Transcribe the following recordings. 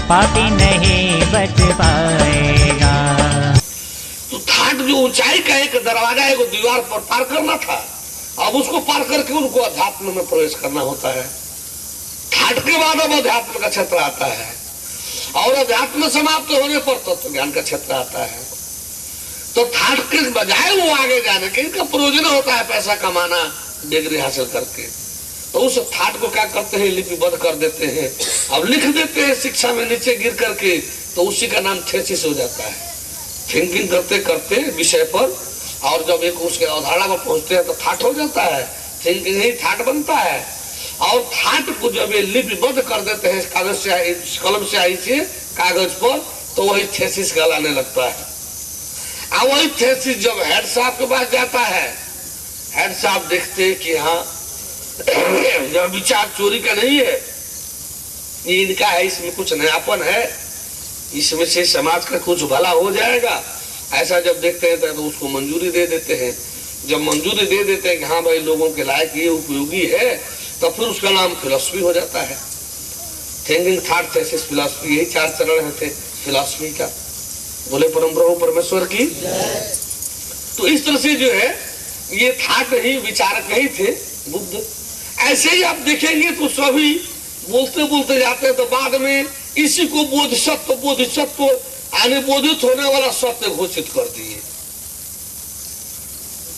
पापी नहीं बच पाएगा। तो ठाट जो ऊंचाई का एक दरवाजा एक दीवार पर पार करना था, अब उसको पार करके उनको अध्यात्म में प्रवेश करना होता है। ठाट के बाद अब अध्यात्म का क्षेत्र आता है, और अध्यात्म समाप्त होने पर तत्व ज्ञान का क्षेत्र आता है। तो ठाट के बजाय वो आगे जाने के इनका प्रयोजन होता है पैसा कमाना डिग्री हासिल करके, तो उस ठाट को क्या करते हैं, लिपिबद्ध कर देते हैं, अब लिख देते हैं शिक्षा में नीचे गिर करके, तो उसी का नाम थेसिस हो जाता है। थिंकिंग करते करते विषय पर, और जब एक उसके अवधारणा पर पहुंचते हैं तो ठाट हो जाता है, थिंकिंग ही ठाट बनता है। और ठाट को जब ये लिपिबद्ध कर देते हैं कागज से, कलम से आई से कागज पर, तो वही थेसिस कहलाने लगता है। अब वही थेसिस जब हेड साहब के पास जाता है, हेड साहब देखते हैं कि हाँ जब विचार चोरी का नहीं है, ये इनका है, इसमें कुछ नयापन है, इसमें से समाज का कुछ भला हो जाएगा, ऐसा जब देखते हैं तो उसको मंजूरी दे देते हैं। जब मंजूरी दे देते हैं कि हाँ भाई लोगों के लायक ये उपयोगी है, तो फिर उसका नाम फिलॉसफी हो जाता है। थिंकिंग, थॉट, थेसिस, फिलॉसफी, यही 4 चरण थे फिलॉसफी का। बोले परम प्रभु परमेश्वर की। तो इस तरह से जो है ये थॉट ही, विचारक ही थे बुद्ध। ऐसे ही आप देखेंगे तो सभी बोलते बोलते जाते हैं, तो बाद में इसी को बोधिसत्व यानी बोधित होने वाला सत्य घोषित कर दिए।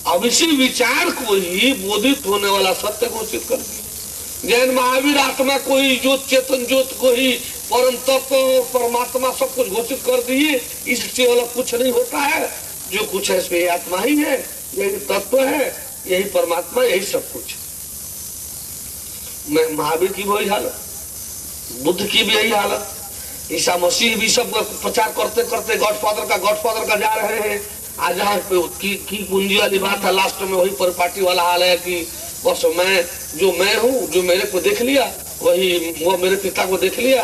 अब इसी विचार को ही बोधित होने वाला सत्य घोषित कर दिए। जैन महावीर आत्मा को ही, ज्योत चेतन ज्योत को ही परम तत्व परमात्मा सब कुछ घोषित कर दिए। इससे अलग कुछ नहीं होता है, जो कुछ है इसमें आत्मा ही है, यही तत्व है, यही परमात्मा, यही सब कुछ। महावीर की वही हालत, बुद्ध की भी यही हालत, ईसा मसीह भी सब प्रचार करते करते गॉडफादर का जा रहे हैं। आज यहाँ की पूंजी वाली बात है, लास्ट में वही परिपाटी वाला हाल है कि बस मैं हूँ, जो मेरे को देख लिया वही वो मेरे पिता को देख लिया,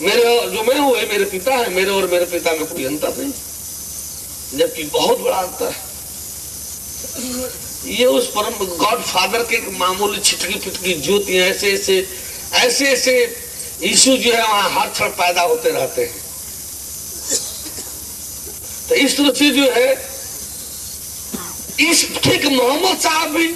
जो मैं हूँ वही मेरे पिता है, मेरे और मेरे पिता में कोई अंतर नहीं, जबकि बहुत बड़ा अंतर है। ये उस परम गॉडफादर के मामूली छिटकी पिटकी ज्योति ऐसे इशू जो है वहां हर क्षण पैदा होते रहते हैं। तो इस तरह से जो है इस ठीक मोहम्मद साहब भी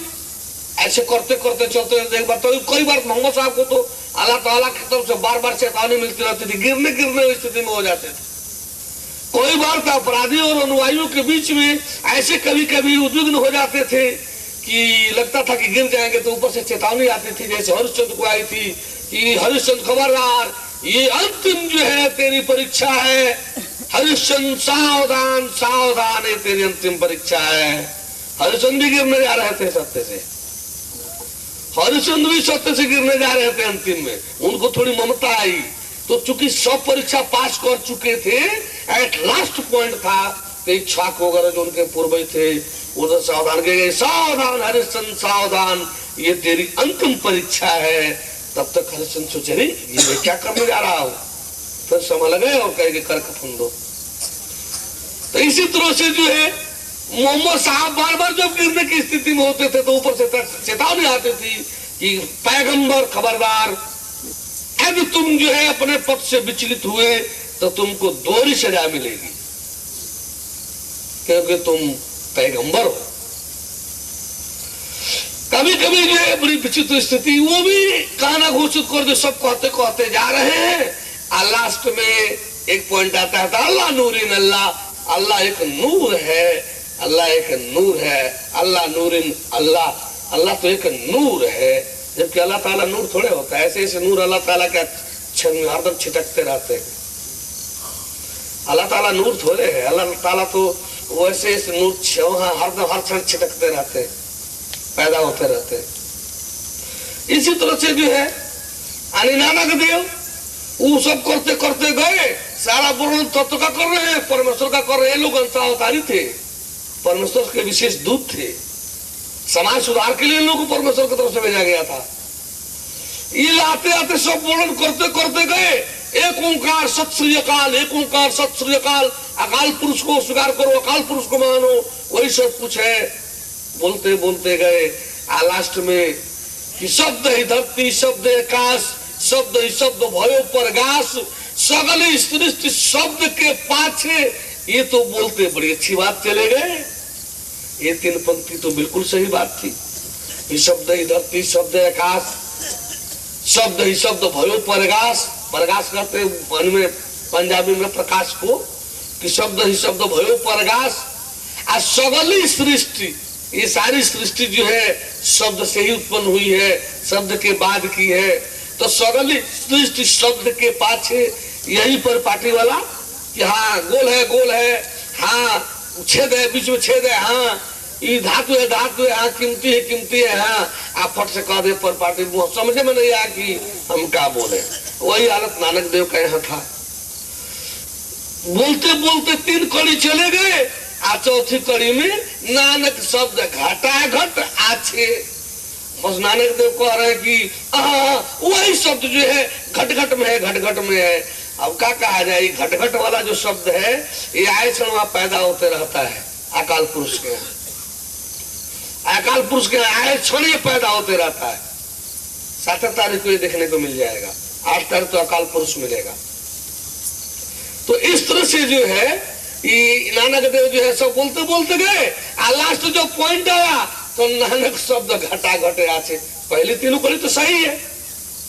ऐसे करते करते चलते रहते। एक बार तो कई बार मोहम्मद साहब को तो अल्लाह ताला की तरफ से बार बार चेतावनी मिलती रहती थी, गिरने स्थिति में हो जाते थे। कोई बार तो अपराधी और अनुयायियों के बीच में ऐसे कभी कभी उद्विग्न हो जाते थे कि लगता था कि गिर जाएंगे, तो ऊपर से चेतावनी आती थी, जैसे हरिश्चंद्र को आई थी कि हरिश्चंद्र खबरदार, ये अंतिम जो है तेरी परीक्षा है, हरिश्चंद्र सावधान सावधान, ये तेरी अंतिम परीक्षा है। हरिश्चंद्र भी गिरने जा रहे थे सत्य से, हरिश्चंद्र भी सत्य से गिरने जा रहे थे। अंतिम में उनको थोड़ी ममता आई, तो चूंकि सब परीक्षा पास कर चुके थे, एट लास्ट पॉइंट था कि छाक वगैरह जो उनके पूर्वज थे उधर सावधान के गए, सावधान हरिश्चंद्र सावधान, ये तेरी अंतिम परीक्षा है। तब तक हरिश्चंद्र सोचे नहीं ये मैं क्या करने जा रहा हूँ, फिर समय लगे और कहेंगे कर्क फंदो। तो इसी तरह से जो है मोहम्मद साहब बार बार जब गिरने की स्थिति में होते थे तो ऊपर से चेतावनी आती थी कि पैगंबर खबरदार, यदि तुम जो है अपने पद से विचलित हुए तो तुमको दोहरी सजा मिलेगी, क्योंकि तुम पैगंबर हो। कभी कभी जो है बड़ी विचित्र स्थिति, वो भी कहना घोषित कर दे, सब कहते कहते जा रहे हैं, और लास्ट में एक पॉइंट आता है, अल्लाह नूरिन अल्लाह, अल्लाह एक नूर है, अल्लाह एक नूर है, अल्लाह नूरिन अल्लाह, अल्लाह तो एक नूर है, जबकि अल्लाह ताला नूर थोड़े होता है। ऐसे ऐसे नूर अल्लाह ताला का हरदम छिटकते रहते हैं। अल्लाह ताला नूर थोड़े है, अल्लाह ताला तो वैसे ऐसे नूर हरदम हर क्षण छिटकते रहते हैं, पैदा होते रहते हैं। इसी तरह से जो है नानक देव वो सब करते करते गए, सारा वर्णन तत्व का कर रहे हैं, परमेश्वर का कर रहे हैं। लोग अंशावतारी थे, परमेश्वर के विशेष दूत थे, समाज सुधार के लिए इन लोगों को परमेश्वर की तरफ से भेजा गया था। ये आते आते सब वर्णन करते करते गए, एक ओंकार सत श्री अकाल, एक ओंकार सत श्री अकाल, अकाल पुरुष को स्वीकार करो, अकाल पुरुष को मानो, वही सब कुछ है। बोलते बोलते गए, लास्ट में कि शब्द ही धरती, शब्द आकाश, शब्द ही शब्द भयो प्रगास, सगल सृष्टि शब्द के पाछे, ये तो बोलते बड़ी अच्छी बात चले गए। ये 3 पंक्ति तो बिल्कुल सही बात थी। ये शब्द ही धरती, शब्द आकाश, शब्द ही शब्द भयो प्रकाश। प्रकाश करते में पंजाबी में प्रकाश को, कि शब्द ही शब्द भयो प्रकाश। आ सगली सृष्टि, ये सारी सृष्टि जो है शब्द से ही उत्पन्न हुई है, शब्द के बाद की है। तो सगली सृष्टि शब्द के पाछे, यही पर पार्टी वाला कि हाँ गोल है, गोल है, हाँ छेद है, बीच में छेद है, हाँ ये धातु है, धातु है, हाँ कीमती है, कीमती है, हाँ आप फट से कह दे पर पार्टी, समझे में नहीं आया कि हम क्या बोले। वही हालत नानक देव का यहाँ था। बोलते बोलते 3 कड़ी चले गए, आ चौथी कड़ी में नानक शब्द घटा घट आछे। बस नानक देव कह रहे कि वही शब्द जो है घट घट में है, घट घट में है। अब क्या कहा जाए, घट घट वाला जो शब्द है ये आए क्षण वहां पैदा होते रहता है। अकाल पुरुष के यहाँ, अकाल पुरुष के यहाँ आए क्षण ये पैदा होते रहता है। 7 तारीख को ये देखने को मिल जाएगा, 8 तारीख तो अकाल पुरुष मिलेगा। तो इस तरह से जो है ये नानक देव जो है सब बोलते बोलते गए, लास्ट जो पॉइंट आया तो नानक शब्द घटा घटे आछे। पहली 3 कड़ी तो सही है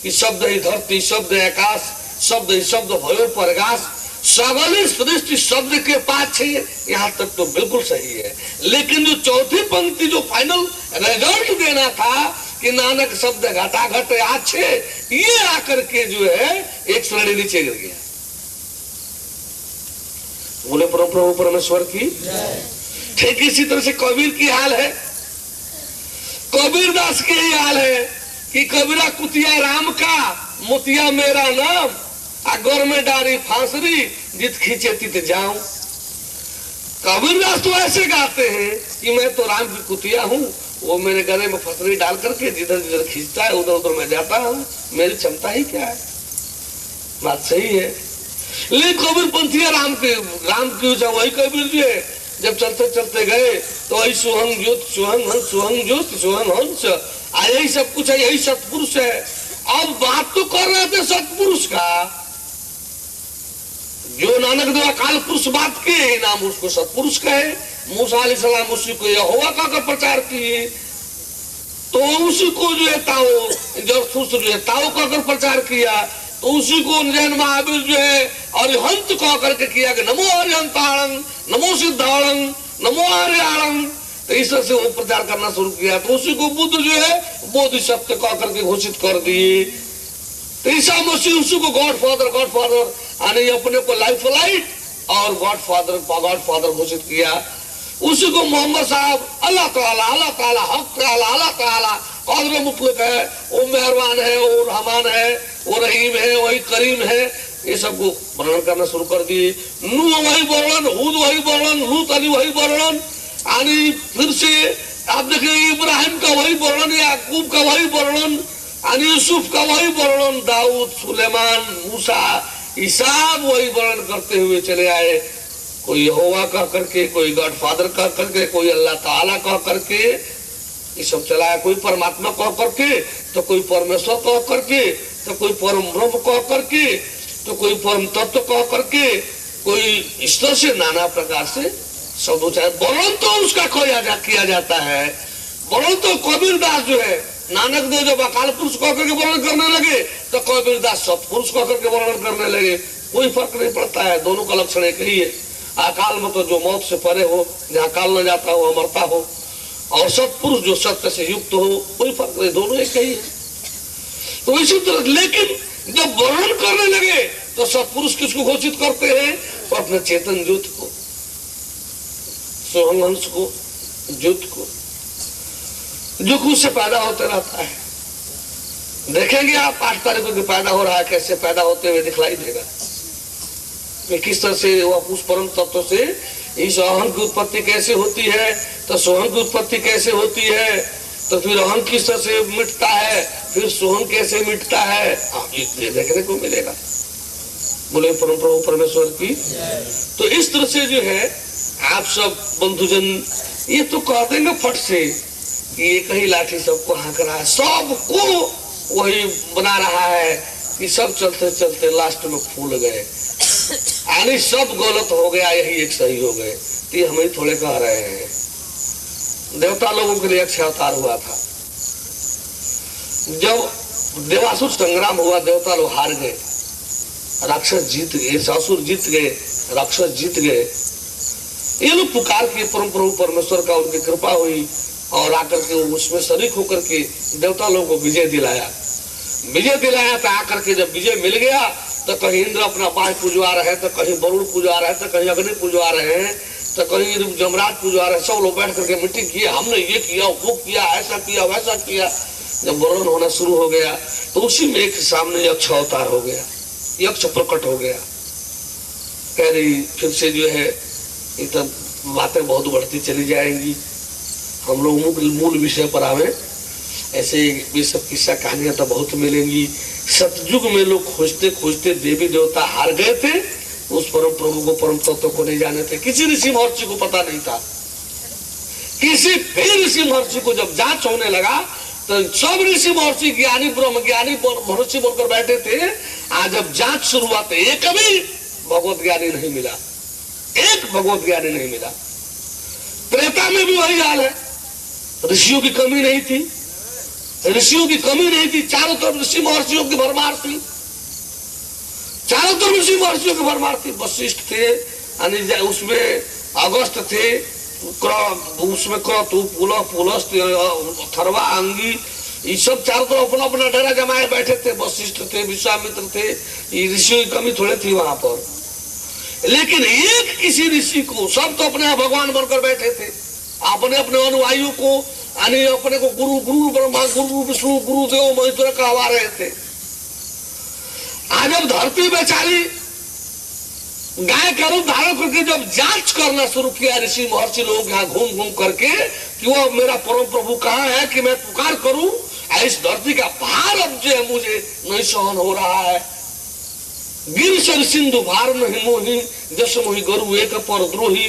कि शब्द ही धरती, शब्द आकाश, शब्द ही शब्द भयो प्रकाश, सगली सृष्टि शब्द के पाछे, यहाँ तक तो बिल्कुल सही है। लेकिन जो चौथी पंक्ति जो फाइनल रिजल्ट देना था कि नानक शब्द घटा घटे आछे, ये आकर के जो है एक श्रेणी नीचे गिर गया। बोले परम प्रभु परमेश्वर की। ठीक इसी तरह से कबीर की हाल है, कबीर दास के ही हाल है कि कबीरा कुतिया राम का, मोतिया मेरा नाम, अगर में डारी फांसरी, जित खींचे तित जाऊं। कबीर दास तो ऐसे गाते हैं कि मैं तो राम की कुतिया हूँ, वो मेरे गले में फंसरी डाल करके जिधर जिधर खींचता है उधर उधर मैं जाता हूँ, मेरी क्षमता ही क्या है। बात सही है। लेकिन कबीर पंथिया राम की वही कबीर जो है जब चलते चलते गए तो वही सुहंग ज्योत, सुहंग हंस, सुहंग ज्योत, सुहंग हंस, यही सब कुछ है, यही सतपुरुष है। अब बात तो कर रहे थे सतपुरुष का, जो नानक देव अकाल पुरुष बात किए नाम उसको सतपुरुष कहे। मूसा अलैहिस्सलाम उसी को यहोवा का प्रचार किए, तो उसी को जो है ताओ, जो है ताओ का प्रचार किया, तो उसी को जैन महावीर जो है अरिहंत कह करके किया कि नमो अरिहंताणं, नमो सिद्धाणं, नमो आर्याणं। तो इस तरह से वो प्रचार करना शुरू किया। तो उसी को बुद्ध जो है बोधिसत्व कह करके घोषित कर दिए। तो ईसा मसीह उसी को गॉड फादर यानी अपने को लाइफ लाइट और गॉड फादर घोषित किया। उसी को मोहम्मद साहब अल्लाह ताला हक अल्लाह ताला कादर मुतलक है, वो मेहरबान है, वो रहमान है, वो रहीम है, वही करीम है, ये सबको वर्णन करना शुरू कर दिए। नूह वही वर्णन, हुद वही वर्णन, लूत अली वही वर्णन, यानी फिर से आप देखें इब्राहिम का वही वर्णन, याकूब का वही वर्णन, यानी यूसुफ का वही वर्णन, दाऊद, सुलेमान, मूसा, ईसा वही वर्णन करते हुए चले आए। कोई यहोवा कह करके, कोई गॉड फादर कह करके, कोई अल्लाह ताला कह करके ये सब चलाया। कोई परमात्मा कह करके, तो कोई परमेश्वर कह करके, तो कोई परम ब्रह्म कह करके, तो कोई परम तत्व कह करके, कोई इस तरह से नाना प्रकार से शब्दों चाहे वर्णन तो उसका किया जाता है। वर्णन तो कबीर दास जो है, नानक देव जब अकाल पुरुष कह करके वर्णन करने लगे तो कबीर दास सतपुरुष कह करके वर्णन करने लगे। कोई फर्क नहीं पड़ता है, दोनों का लक्षण एक ही है। अकाल में तो जो मौत से परे हो, जहाँ काल न जाता हो, अमरता हो, और सतपुरुष जो सत्य से युक्त हो, कोई फर्क नहीं, दोनों एक ही है। तो इसी तरह लेकिन जब वर्णन करने लगे तो सतपुरुष किसको घोषित करते हैं? तो अपने चेतन ज्योत को, सोहंस को, ज्योत को, जो कुछ से पैदा होते रहता है। देखेंगे आप 8 तारीख को पैदा हो रहा है, कैसे पैदा होते हुए दिखलाई देगा कि किस तरह से वह उस परम तत्व से इस अहम की उत्पत्ति कैसे होती है, तो सोहम की उत्पत्ति कैसे होती है, तो फिर अहम किस तरह से मिटता है, फिर सोहम कैसे मिटता है, ये देखने को मिलेगा। बोले परम प्रभु परमेश्वर की। तो इस तरह से जो है आप सब बंधुजन ये तो कह देंगे फट से कि ये कहीं लाठी सबको हाँक रहा है, सबको वही बना रहा है, कि सब चलते चलते लास्ट में फूल गए, यानी सब गलत हो गया, यही एक सही हो गए। तो हम ही थोड़े कह रहे हैं, देवता लोगों के लिए अक्षय अवतार हुआ था। जब देवासुर संग्राम हुआ, देवता लोग हार गए, राक्षस जीत गए, असुर जीत गए, राक्षस जीत गए। ये लोग पुकार के परम प्रभु परमेश्वर का उनकी कृपा हुई और आकर के उसमें शरीक होकर के देवता लोगों को विजय दिलाया। विजय दिलाया तो आकर के जब विजय मिल गया तो कहीं इंद्र अपना पांच पूजवा रहे हैं, तो कहीं वरुण पूजवा रहे हैं, तो कहीं अग्नि पूजवा रहे हैं, तो कहीं जमराज पूजवा रहे हैं। सब लोग बैठ करके मीटिंग किए, हमने ये किया, वो किया, ऐसा किया, वैसा किया। जब वर्णन होना शुरू हो गया तो उसी में एक सामने यक्ष अवतार हो गया, यक्ष प्रकट हो गया। कह रही फिर से जो है ये तो बातें बहुत बढ़ती चली जाएंगी, हम लोग मूल विषय पर आवे। ऐसे ये सब किस्सा कहानियां तो बहुत मिलेंगी। सतयुग में लोग खोजते खोजते देवी देवता हार गए थे, उस परम प्रभु को, परम तत्व को नहीं जाने थे। किसी ऋषि महर्षि को पता नहीं था। किसी भी ऋषि महर्षि को जब जांच होने लगा तो सब ऋषि महर्षि ज्ञानी ब्रह्म ज्ञानी महर्षि बोलकर बैठे थे। आज जब जांच शुरू हुआ तो एक भी भगवत ज्ञानी नहीं मिला, एक भगवत ज्ञानी नहीं मिला। त्रेता में भी वही हाल है, ऋषियों की कमी नहीं थी, ऋषियों की कमी नहीं थी। चारों तरफ ऋषि महर्षियों की भरमार थी, चारों तरफ ऋषि महर्षियों की भरमार थी। वशिष्ठ थे, उसमें अगस्त थे, उसमें क्रतु, पुलस्त, थर्वा, अंगी, ये सब चारों तरफ अपना अपना डेरा जमाए बैठे थे। वशिष्ठ थे, विश्वामित्र थे, ये ऋषियों की कमी थोड़ी थी वहां पर। लेकिन एक किसी ऋषि को, सब तो अपने भगवान बनकर बैठे थे, अपने अपने अनुयायियों को, अपने को गुरु, गुरु ब्रह्मा, गुरु विष्णु, गुरुदेव महेश्वर कहवा रहे थे। आज जब धरती बेचारी गाय का रूप धारण करके जब जांच करना शुरू किया ऋषि महर्षि लोग यहाँ घूम घूम करके कि वो मेरा परम प्रभु कहाँ है कि मैं पुकार करूं, इस धरती का भार अब जो है मुझे नहीं सहन हो रहा है। गिर सर सिंधु भार नहीं मोही, जस मोही गरु एक पर द्रोही।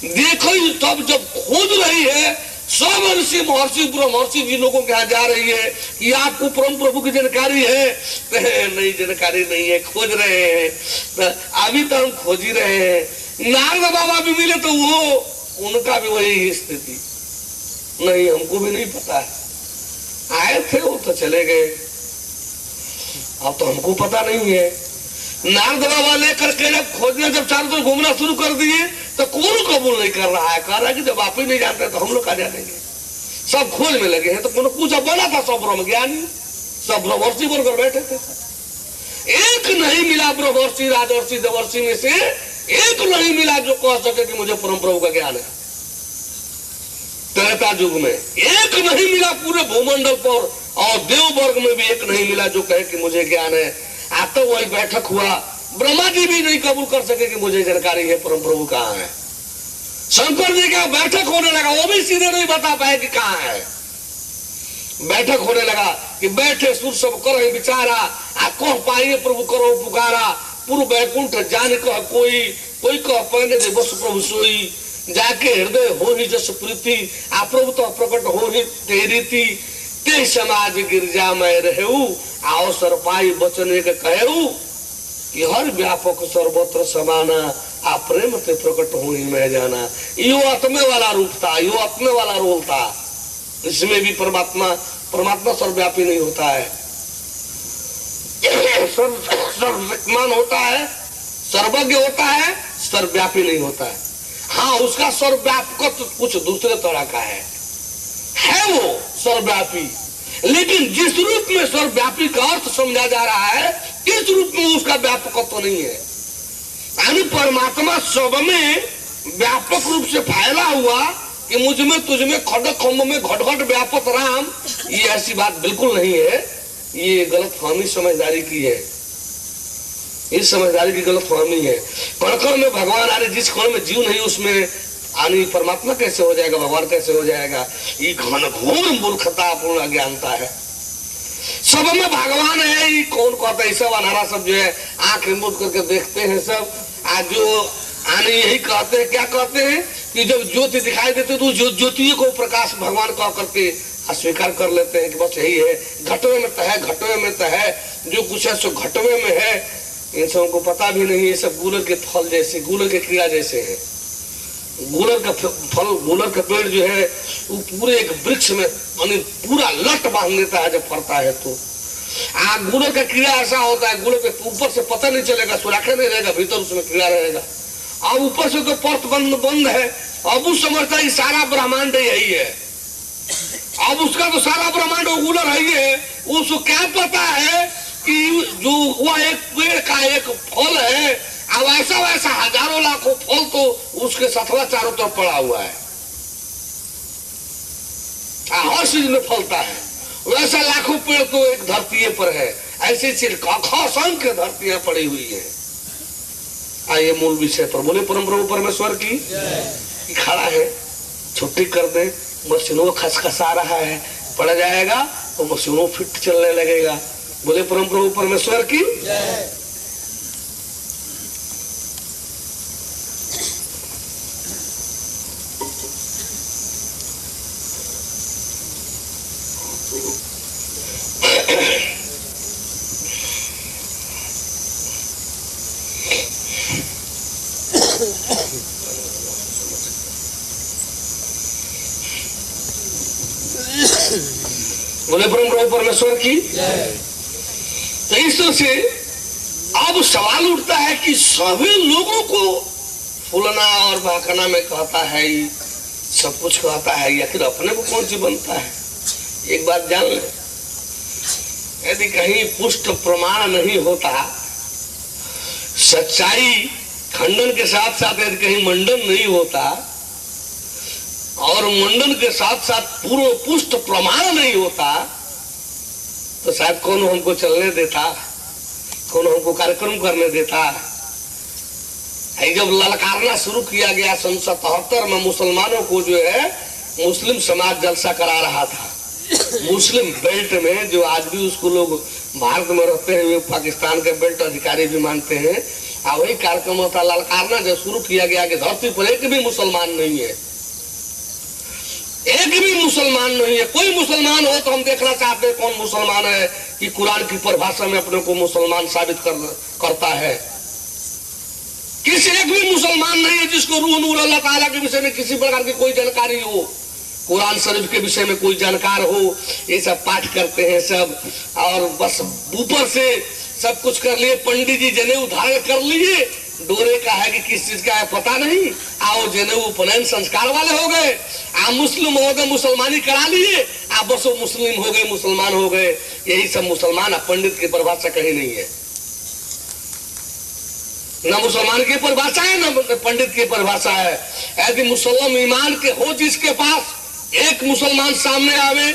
देखो तब जब खोज रही है, सब ऋषि महर्षि ब्रह्मर्षि जी लोगों के यहाँ जा रही है कि आपको परम प्रभु की जानकारी है? नहीं, जानकारी नहीं है, खोज रहे हैं। अभी तो हम खोज ही रहे हैं। नारद बाबा भी मिले तो वो, उनका भी वही स्थिति, नहीं हमको भी नहीं पता है, आए थे वो तो चले गए, अब तो हमको पता नहीं है। नारद बाबा लेकर के जब खोजने, जब चारों तरफ घूमना शुरू कर दिए तो कौन कबूल नहीं कर रहा है, कह रहा है कि जब आप ही नहीं जानते तो हम लोग कहाँ जानेंगे। सब खोज में लगे हैं। तो कौन पूछा, बोला था सब ब्रह्म ज्ञानी, सब ब्रह्मर्षि बोलकर बैठे थे। एक नहीं मिला ब्रह्मर्षि, राजर्षि, देवर्षि में से एक नहीं मिला जो कह सके कि मुझे परम प्रभु का ज्ञान है। त्रेता युग में एक नहीं मिला पूरे भूमंडल पर, और देव वर्ग में भी एक नहीं मिला जो कहे कि मुझे ज्ञान है। आज तो वही बैठक हुआ, ब्रह्मा जी भी नहीं कबूल कर सके कि मुझे जानकारी है परम प्रभु कहाँ है। शंकर जी का बैठक होने लगा, वो भी सीधे नहीं बता पाए कि कहाँ है। बैठक होने लगा कि बैठे सुर सब करो विचारा, आ कह पाइए प्रभु करो पुकारा। पूर्व बैकुंठ जान कह कोई, कोई कह पहने दे बस प्रभु सोई। जाके हृदय हो ही जस प्रीति, आ प्रभु तो प्रकट हो ही तेरी थी। ते समाज गिरजा में रहू, अवसर पाई बचन एक कहू कि हर व्यापक सर्वत्र समाना, आ प्रेम से प्रकट हो ही मैं जाना। यो आत्मे वाला रूप था, यो आत्मे वाला रोल था। इसमें भी परमात्मा सर्वव्यापी नहीं होता है, सर्वशक्तिमान होता है, सर्वज्ञ होता है, सर्वव्यापी नहीं होता है। हाँ, उसका सर्वव्यापक कुछ दूसरे तरह का है वो सर्वव्यापी। लेकिन जिस रूप में सर्वव्यापी का अर्थ समझा जा रहा है, इस रूप में उसका व्यापकत्व तो नहीं है। यानी परमात्मा सब में व्यापक रूप से फैला हुआ कि मुझ में तुझ में खड़ खम्भ में घट घट व्यापक राम, ये ऐसी बात बिल्कुल नहीं है। ये गलतफहमी समझदारी की है, ये समझदारी की गलतफहमी है। कण कण में भगवान आ रहे, जिस कण में जीव नहीं उसमें आनी परमात्मा कैसे हो जाएगा, भगवान कैसे हो जाएगा? ये घनघोर मूर्खता पूर्ण अज्ञानता है। सब में भगवान है, ये कौन कहता है? सब अनारा सब जो है आंख रिमूव करके देखते हैं सब। आज जो आने यही कहते हैं, क्या कहते हैं कि जब ज्योति दिखाई देते तो ज्योति को प्रकाश भगवान कह करके अस्वीकार कर लेते हैं कि बस यही है, घटवे में तो है, घटवे में तो है, जो कुछ है सो घटवे में है। इन सबों को पता भी नहीं, ये सब गूलर के फल जैसे, गूलर के कीड़ा जैसे है। गूलर का फल, गूलर का पेड़ जो है वो पूरे एक वृक्ष में यानी पूरा लट बांध लेता है जब फरता है तो। गूलर का कीड़ा ऐसा होता है, गूलर के ऊपर से पता नहीं चलेगा, सुराखे नहीं रहेगा, भीतर उसमें कीड़ा रहेगा। अब ऊपर से तो परत बंद है, अब वो समझता है सारा ब्रह्मांड यही है। अब उसका तो सारा ब्रह्मांड गूलर है ही है, उसको क्या पता है कि जो वह एक पेड़ का एक फल है, अब ऐसा वैसा हजारों लाखों फल तो उसके सतवा चारों तरफ पड़ा हुआ है, हर चीज में फलता है। वैसा लाखों पेड़ तो एक धरती पर है, ऐसी चीज असंख्य धरतियां पड़ी हुई है। आइए मूल विषय पर बोले। परम प्रभु परमेश्वर की खड़ा है, छुट्टी कर दे, मशीनों खसखसा रहा है, पड़ जाएगा तो मशीनों फिट चलने लगेगा। बोले परम प्रभु परमेश्वर की। बोले परम प्रभु परमेश्वर की। तो इस तरह से अब सवाल उठता है कि सभी लोगों को फूलना और बहकाना में कहता है, सब कुछ कहता है, आखिर अपने को कौन सी बनता है। एक बात जान ले, यदि कहीं पुष्ट प्रमाण नहीं होता, सच्चाई खंडन के साथ साथ यदि कहीं मंडन नहीं होता और मंडन के साथ साथ पूर्व पुष्ट प्रमाण नहीं होता, तो शायद कौन हमको चलने देता, कौन हमको कार्यक्रम करने देता। जब ललकारना शुरू किया गया सन 77 में मुसलमानों को, जो है मुस्लिम समाज जलसा करा रहा था मुस्लिम बेल्ट में, जो आज भी उसको लोग भारत में रहते हुए पाकिस्तान के बेल्ट अधिकारी भी मानते हैं। वही कार्यक्रम होता ललकारना जब शुरू किया गया कि धरती पर एक भी मुसलमान नहीं है, एक भी मुसलमान नहीं है। कोई मुसलमान हो तो हम देखना चाहते हैं कौन मुसलमान है कि कुरान की परिभाषा में अपने को मुसलमान साबित करता है। किसी एक भी मुसलमान नहीं है जिसको रूह नूर अल्लाह ताला के विषय में किसी प्रकार की कोई जानकारी हो, कुरान शरीफ के विषय में कोई जानकार हो। ये सब पाठ करते हैं सब, और बस ऊपर से सब कुछ कर लिए। पंडित जी जनेऊ धारण कर लिए, डोरे का है कि किस चीज का है पता नहीं, आओ जनेऊ उपनयन संस्कार वाले हो गए। मुस्लिम हो गए, मुसलमानी करा लिए, आप बस वो मुस्लिम हो गए, मुसलमान हो गए। यही सब मुसलमान। पंडित की परिभाषा कहीं नहीं है, न मुसलमान की परिभाषा है न पंडित की परिभाषा है। यदि मुसलमान ईमान के हो जिसके पास एक मुसलमान सामने आवे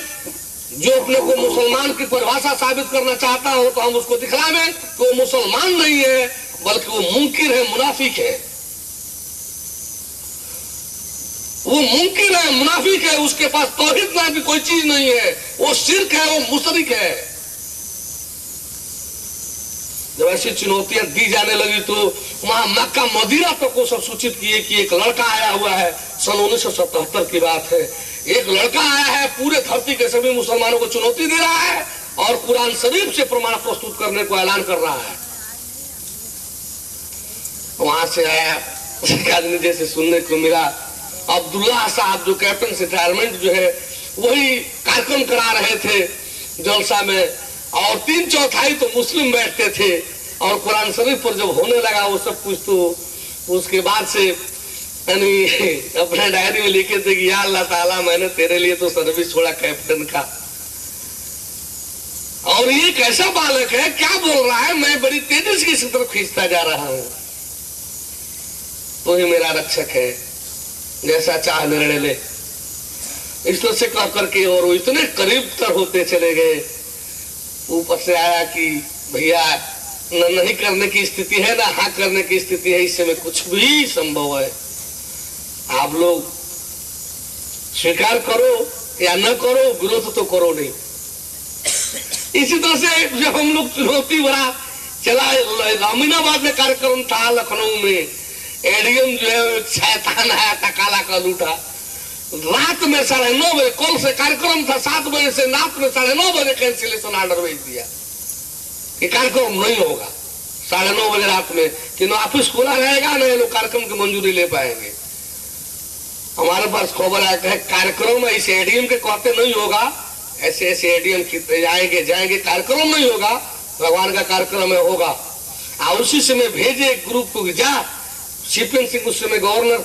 जो अपने को मुसलमान की परिभाषा साबित करना चाहता हो, तो हम उसको दिखलावे तो वो मुसलमान नहीं है, बल्कि वो मुनकिर है, मुनाफिक है। वो मुनकिर है, मुनाफिक है, उसके पास तौहीद नाम की कोई चीज नहीं है, वो शिर्क है, वो मुशरिक है। जब ऐसी चुनौतियां दी जाने लगी तो वहां मक्का मदीना तक को सब सूचित किए कि एक लड़का आया हुआ है, सन 1977 की बात है। एक लड़का आया है, पूरे धरती के सभी मुसलमानों को चुनौती दे रहा है और कुरान शरीफ से प्रमाण प्रस्तुत करने को ऐलान कर रहा है। वहां से आया एक आदमी जैसे सुनने को मिला, अब्दुल्ला साहब जो कैप्टन रिटायरमेंट जो है वही कार्यक्रम करा रहे थे जलसा में, और 3/4 तो मुस्लिम बैठते थे। और कुरान शरीफ पर जब होने लगा वो सब कुछ, तो उसके बाद से यानी अपने डायरी में लिखे थे कि या अल्लाह ताला मैंने तेरे लिए तो सर्विस छोड़ा कैप्टन का, और ये कैसा बालक है, क्या बोल रहा है, मैं बड़ी तेजी से इस तरफ खींचता जा रहा हूं, तो ही मेरा रक्षक है, जैसा चाह निर्णय ले। इस तरह से कह करके और वो इतने करीब तर होते चले गए। ऊपर से आया कि भैया न नहीं करने की स्थिति है ना हाँ करने की स्थिति है, इससे में कुछ भी संभव है, आप लोग स्वीकार करो या न करो, विरोध तो करो नहीं। इसी तरह से जब हम लोग चुनौती भरा चला, अमीनाबाद में कार्यक्रम था, लखनऊ में एडीएम जो है शैतान आया था, काला कल उठा, रात में 9:30 बजे, कल से कार्यक्रम था 7 बजे से, रात में 9:30 बजे कैंसिलेशन ऑर्डर भेज दिया कि कार्यक्रम नहीं होगा 9:30 बजे रात में, कि न ऑफिस खुला रहेगा न ये लोग कार्यक्रम की मंजूरी ले पाएंगे। हमारे पास खबर आया है कार्यक्रम इस एडीएम के कहते नहीं होगा, ऐसे एडीएम जाएंगे जाएंगे, कार्यक्रम नहीं होगा, भगवान का कार्यक्रम है होगा। और उसी समय भेजे ग्रुप को, जा शिपिन सिंह उस समय गवर्नर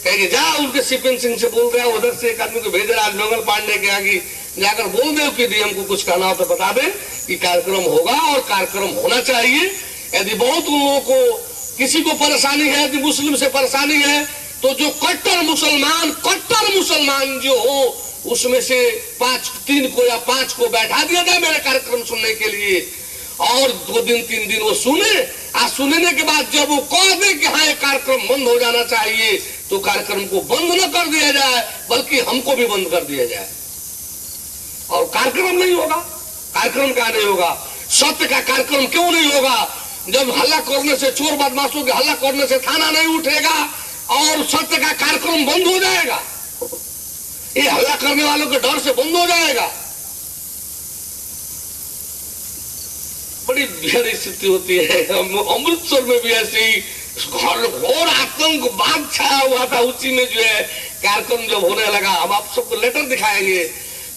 कहेंगे, जा उनके शिपिन सिंह से बोल रहे, उधर से एक आदमी को भेजे राजमंगल पांडे के आगे जाकर बोल दे कि डीएम को कुछ कहना हो तो बता दे कि कार्यक्रम होगा और कार्यक्रम होना चाहिए। यदि बहुत उन लोगों को किसी को परेशानी है, यदि मुस्लिम से परेशानी है, तो जो कट्टर मुसलमान जो हो उसमें से 3 को या 5 को बैठा दिया जाए मेरे कार्यक्रम सुनने के लिए, और 2 दिन 3 दिन वो सुने, और सुनने के बाद जब वो कह दे कि हाँ ये कार्यक्रम बंद हो जाना चाहिए, तो कार्यक्रम को बंद न कर दिया जाए बल्कि हमको भी बंद कर दिया जाए। और कार्यक्रम नहीं होगा, कार्यक्रम क्या नहीं होगा, सत्य का कार्यक्रम क्यों नहीं होगा? जब हल्ला करने से, चोर बदमाशों के हल्ला करने से थाना नहीं उठेगा और सत्य का कार्यक्रम बंद हो जाएगा, ये हल्ला करने वालों के डर से बंद हो जाएगा। बड़ी भीड़ स्थिति होती है। अमृतसर में भी ऐसे ही घोर आतंकवाद छाया हुआ था, उसी में जो है कार्यक्रम जब होने लगा, हम आप सबको लेटर दिखाएंगे,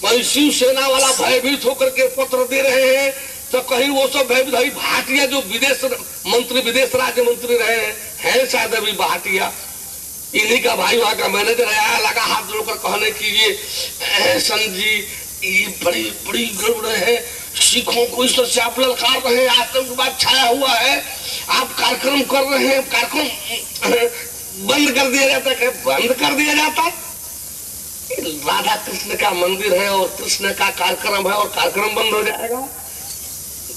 वही शिवसेना वाला भयभीत होकर के पत्र दे रहे हैं, तो कहीं वो सब भयभीत, भाटिया जो विदेश राज्य मंत्री रहे हैं शायद अभी भाटिया, इन्हीं का भाई वहां का मैनेजर आया, लगा हाथ जोड़कर कहने की ये संत जी ये बड़ी गड़बड़ है, सिखों को इस तरह से आप ललकार रहे हैं, आतंकवाद छाया हुआ है, आप कार्यक्रम कर रहे हैं, कार्यक्रम बंद कर दिया जाता है। बंद कर दिया जाता है? राधा कृष्ण का मंदिर है और कृष्ण का कार्यक्रम है और कार्यक्रम बंद हो जाएगा?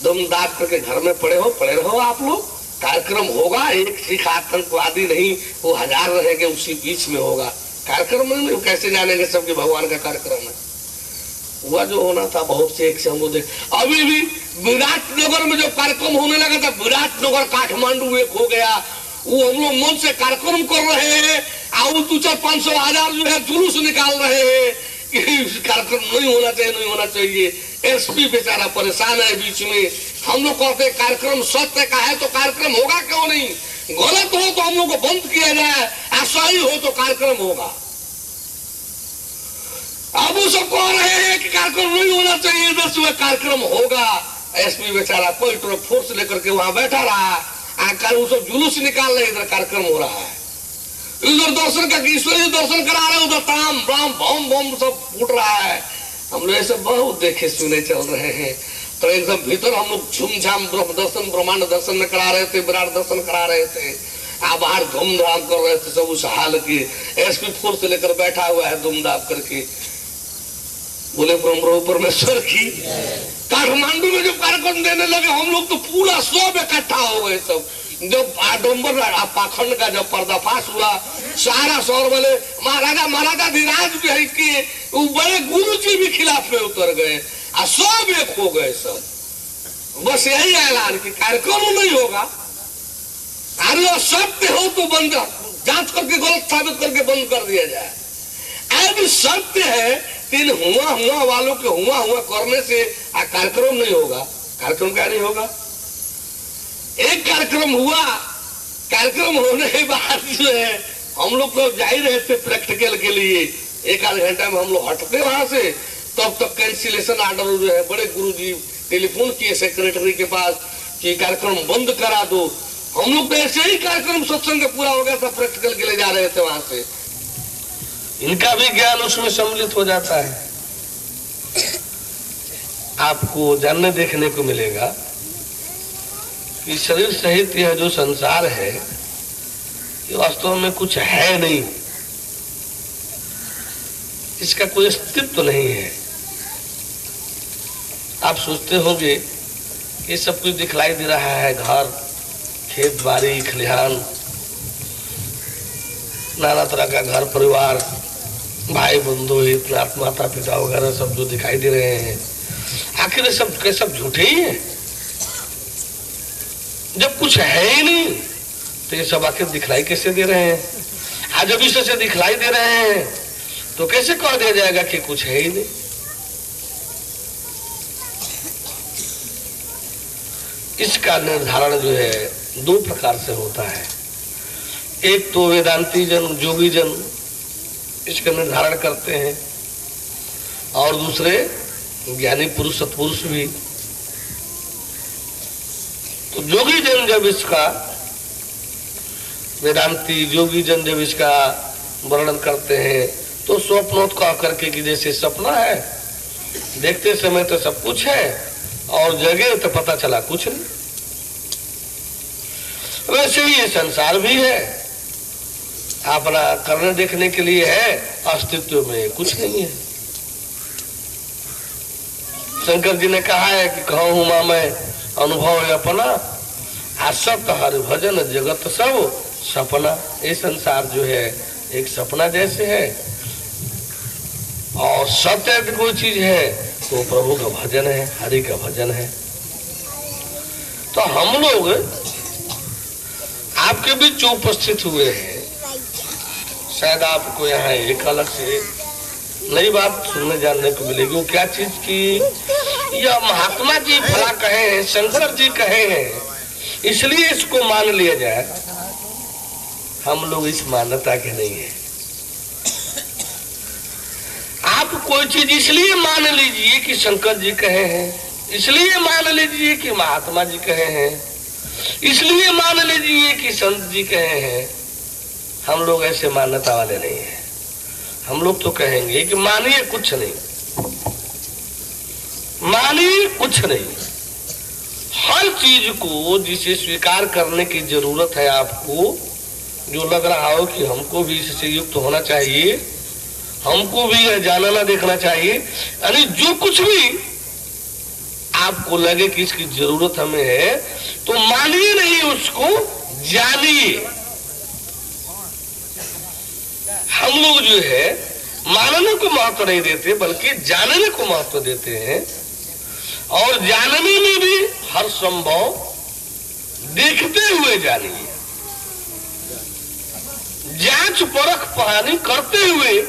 दम दाब करके घर में पड़े रहो आप लोग, कार्यक्रम होगा। एक सिख आतंकवादी नहीं, वो 1000 रहेंगे, उसी बीच में होगा कार्यक्रम में। कैसे जानेंगे सबके भगवान का कार्यक्रम है? हुआ जो होना था बहुत से एक से हम देख, अभी भी विराटनगर में जो कार्यक्रम होने लगा था, विराटनगर काठमांडू एक हो गया, वो हम लोग मन से कार्यक्रम कर रहे हैं और 200-500 जो है जुलूस निकाल रहे हैं कि कार्यक्रम नहीं होना चाहिए। एसपी बेचारा परेशान है बीच में। हम लोग कहते हैं कार्यक्रम सत्य का है तो कार्यक्रम होगा क्यों नहीं? गलत हो तो हम लोग को बंद किया जाए, सही हो तो कार्यक्रम होगा। अब वो सब कह रहे हैं कि कार्यक्रम नहीं होना चाहिए, इधर से कार्यक्रम होगा। एसपी बेचारा कोई फोर्स लेकर के वहां बैठा रहा, आकर वो सब जुलूस निकाल रहे, इधर कार्यक्रम हो रहा है। इधर दर्शन का ईश्वरीय दर्शन करा रहे, उधर ताम ब्राम बम बम सब फूट रहा है। हम लोग ऐसे बहुत देखे सुने चल रहे हैं। तो एकदम भीतर हम लोग झूमझाम ब्रह्म दर्शन ब्रह्मांड दर्शन में करा रहे थे, विराट दर्शन करा रहे थे, आप बाहर धूमधाम कर रहे थे। सब उस हाल की एसपी फोर्स लेकर बैठा हुआ है धूमधाम करके। बोले ब्रह्म परमेश्वर की। काठमांडू में जो कार्यक्रम देने लगे हम लोग तो पूरा सब इकट्ठा हो गए। सब जब आडम्बर पाखंड का जब पर्दाफाश हुआ, सारा शहर वाले महाराजा धीराज भी है कि वो बड़े गुरु जी भी खिलाफ में उतर गए और सब एक हो गए। सब बस यही ऐलान कि कार्यक्रम नहीं होगा, अरे सत्य हो तो बंद, जांच करके गलत साबित करके बंद कर दिया जाए। अभी सत्य है, तीन हुआ वालों के हुआ करने से कार्यक्रम नहीं होगा। कार्यक्रम क्या नहीं होगा? एक कार्यक्रम हुआ, कार्यक्रम होने के बाद जो है हम लोग तो जा ही रहे थे प्रैक्टिकल के लिए, 1-8 घंटा में हम लोग हटते वहां से, तब तक कैंसिलेशन ऑर्डर जो है बड़े गुरुजी टेलीफोन किए सेक्रेटरी के पास कि कार्यक्रम बंद करा दो। हम लोग तो ऐसे ही कार्यक्रम सत्संग पूरा हो गया था, प्रैक्टिकल के लिए जा रहे थे वहां से। इनका भी ज्ञान उसमें सम्मिलित हो जाता है। आपको जानने देखने को मिलेगा कि शरीर सहित यह जो संसार है ये वास्तव में कुछ है नहीं, इसका कोई अस्तित्व नहीं है। आप सोचते होंगे ये सब कुछ दिखलाई दे रहा है, घर खेत बाड़ी खलिहान, नाना तरह का घर परिवार, भाई बंधु हित माता पिता वगैरह सब जो दिखाई दे रहे हैं, आखिर ये सब के सब झूठे ही हैं। जब कुछ है ही नहीं तो ये सब आखिर दिखलाई कैसे दे रहे हैं? आज जब इससे दिखलाई दे रहे हैं तो कैसे कह दिया जाएगा कि कुछ है ही नहीं? इसका निर्धारण जो है दो प्रकार से होता है। एक तो वेदांती जन, जोगी जन इसका निर्धारण करते हैं, और दूसरे ज्ञानी पुरुष, सत्पुरुष भी। तो जोगी जन जब इसका, वेदांती जोगी जन जब इसका वर्णन करते हैं तो स्वप्नोत कह करके कि जैसे सपना है, देखते समय तो सब कुछ है और जगे तो पता चला कुछ नहीं। वैसे ही ये संसार भी है, अपना करने देखने के लिए है, अस्तित्व में कुछ नहीं है। शंकर जी ने कहा है कि कहो हुआ मैं अनुभव है अपना, असत हरि भजन जगत सब सपना। ये संसार जो है एक सपना जैसे है, और सत्य यदि कोई चीज है तो प्रभु का भजन है, हरि का भजन है। तो हम लोग आपके बीच जो उपस्थित हुए हैं, शायद आपको यहाँ एक अलग से नई बात सुनने जानने को मिलेगी। वो क्या चीज की, यह महात्मा जी भला कहे हैं, शंकर जी कहे हैं, इसलिए इसको मान लिया जाए। हम लोग इस मान्यता के नहीं है। आप कोई चीज इसलिए मान लीजिए कि शंकर जी कहे हैं, इसलिए मान लीजिए कि महात्मा जी कहे हैं, इसलिए मान लीजिए कि संत जी कहे हैं। हम लोग ऐसे मान्यता वाले नहीं हैं। हम लोग तो कहेंगे कि मानिए कुछ नहीं, मानिए कुछ नहीं। हर चीज को जिसे स्वीकार करने की जरूरत है, आपको जो लग रहा हो कि हमको भी इससे युक्त होना चाहिए, हमको भी यह जानना देखना चाहिए, यानी जो कुछ भी आपको लगे कि इसकी जरूरत हमें है, तो मानिए नहीं, उसको जानिए। हम लोग जो है मानने को महत्व नहीं देते, बल्कि जानने को महत्व देते हैं। और जानने में भी हर संभव देखते हुए जानिए, जांच परख पहानी करते हुए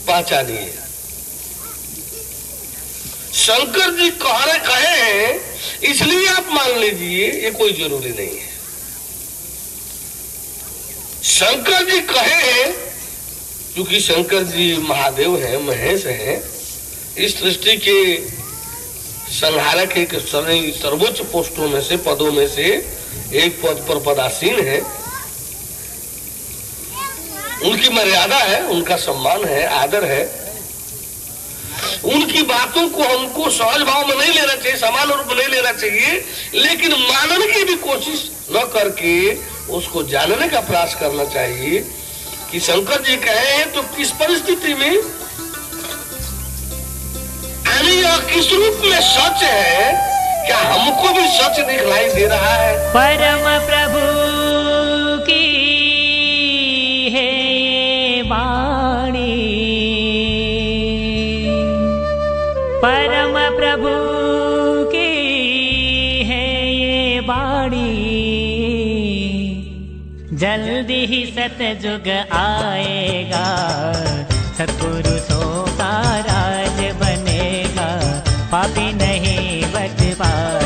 पहचानिए। शंकर जी कहे हैं इसलिए आप मान लीजिए, ये कोई जरूरी नहीं है। शंकर जी कहे हैं क्योंकि शंकर जी महादेव हैं, महेश हैं, इस सृष्टि के संहारक एक सर्वोच्च पोस्टों में से, पदों में से एक पद पर पदासीन है। उनकी मर्यादा है, उनका सम्मान है, आदर है। उनकी बातों को हमको सहज भाव में नहीं लेना चाहिए, समान रूप में नहीं लेना चाहिए, लेकिन मानने की भी कोशिश न करके उसको जानने का प्रयास करना चाहिए कि शंकर जी कहे हैं तो किस परिस्थिति में, यह किस रूप में सच है, क्या हमको भी सच दिखलाई दे रहा है? परम प्रभु की है ये वाणी, परम प्रभु की है ये वाणी, जल्दी ही सतयुग आएगा, सत्पुरुषों का राज बनेगा, पापी नहीं बच पाएगा।